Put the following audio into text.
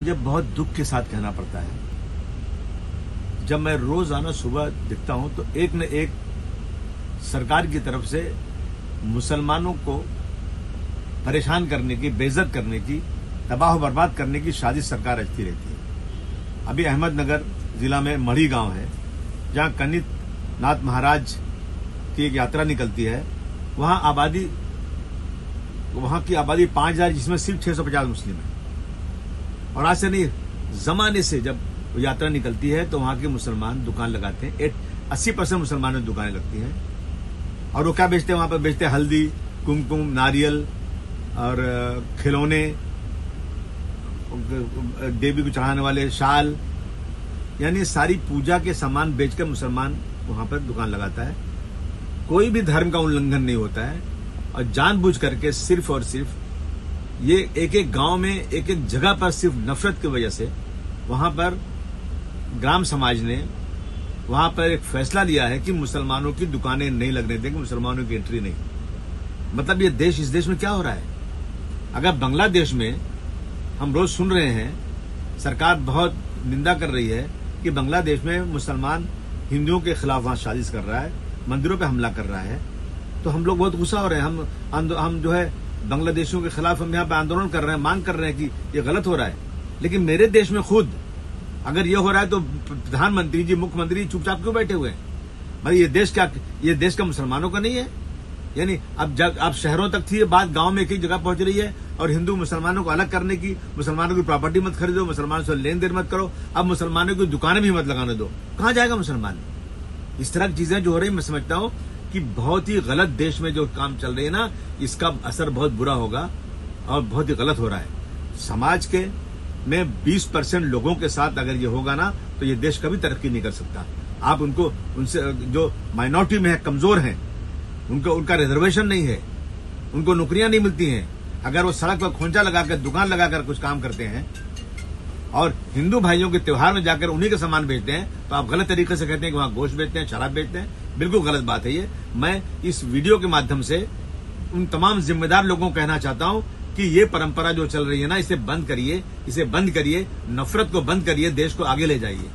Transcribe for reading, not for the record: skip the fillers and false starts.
मुझे बहुत दुख के साथ कहना पड़ता है, जब मैं रोजाना सुबह दिखता हूं तो एक न एक सरकार की तरफ से मुसलमानों को परेशान करने की, बेइज्जत करने की, तबाह बर्बाद करने की साजिश सरकार रचती रहती है। अभी अहमदनगर जिला में मढ़ी गांव है, जहां कनित नाथ महाराज की एक यात्रा निकलती है। वहां की आबादी 5,000, जिसमें सिर्फ 650 मुस्लिम है। और आज से नहीं, जमाने से जब वो यात्रा निकलती है तो वहां के मुसलमान दुकान लगाते हैं। 80% मुसलमानों की दुकानें लगती हैं। और वो क्या बेचते हैं? वहां पर बेचते हैं हल्दी, कुमकुम, नारियल और खिलौने, देवी को चढ़ाने वाले शाल, यानी सारी पूजा के सामान बेचकर मुसलमान वहां पर दुकान लगाता है। कोई भी धर्म का उल्लंघन नहीं होता है। और जानबूझ करके सिर्फ और सिर्फ ये एक एक गांव में, एक एक जगह पर सिर्फ नफरत की वजह से वहां पर ग्राम समाज ने वहां पर एक फैसला लिया है कि मुसलमानों की दुकानें नहीं लगने देंगे, मुसलमानों की एंट्री नहीं। मतलब ये देश, इस देश में क्या हो रहा है? अगर बांग्लादेश में हम रोज सुन रहे हैं, सरकार बहुत निंदा कर रही है कि बांग्लादेश में मुसलमान हिंदुओं के खिलाफ वहां साजिश कर रहा है, मंदिरों पे हमला कर रहा है, तो हम लोग बहुत गुस्सा हो रहे हैं। हम जो है बांग्लादेशियों के खिलाफ हम यहाँ पे आंदोलन कर रहे हैं, मांग कर रहे हैं कि ये गलत हो रहा है। लेकिन मेरे देश में खुद अगर ये हो रहा है तो प्रधानमंत्री जी, मुख्यमंत्री चुपचाप क्यों बैठे हुए हैं? भाई ये देश क्या, ये देश का मुसलमानों का नहीं है? यानी अब शहरों तक थी ये बात, गांव में एक ही जगह पहुंच रही है। और हिंदू मुसलमानों को अलग करने की, मुसलमानों की प्रॉपर्टी मत खरीदो, मुसलमानों से लेन देन मत करो, अब मुसलमानों की दुकानें भी मत लगाने दो। कहां जाएगा मुसलमान? इस तरह की चीजें जो हो रही, मैं समझता हूं कि बहुत ही गलत देश में जो काम चल रही है ना, इसका असर बहुत बुरा होगा और बहुत ही गलत हो रहा है। समाज के में 20% लोगों के साथ अगर ये होगा ना, तो ये देश कभी तरक्की नहीं कर सकता। आप उनसे जो माइनॉरिटी में है, कमजोर हैं, उनका रिजर्वेशन नहीं है, उनको नौकरियां नहीं मिलती हैं, अगर वो सड़क पर खोंचा लगाकर, दुकान लगाकर कुछ काम करते हैं और हिंदू भाइयों के त्योहार में जाकर उन्हीं का सामान बेचते हैं, तो आप गलत तरीके से कहते हैं कि वहां गोश्त बेचते हैं, शराब बेचते हैं। बिल्कुल गलत बात है ये। मैं इस वीडियो के माध्यम से उन तमाम जिम्मेदार लोगों को कहना चाहता हूं कि ये परंपरा जो चल रही है ना, इसे बंद करिए, नफरत को बंद करिए, देश को आगे ले जाइए।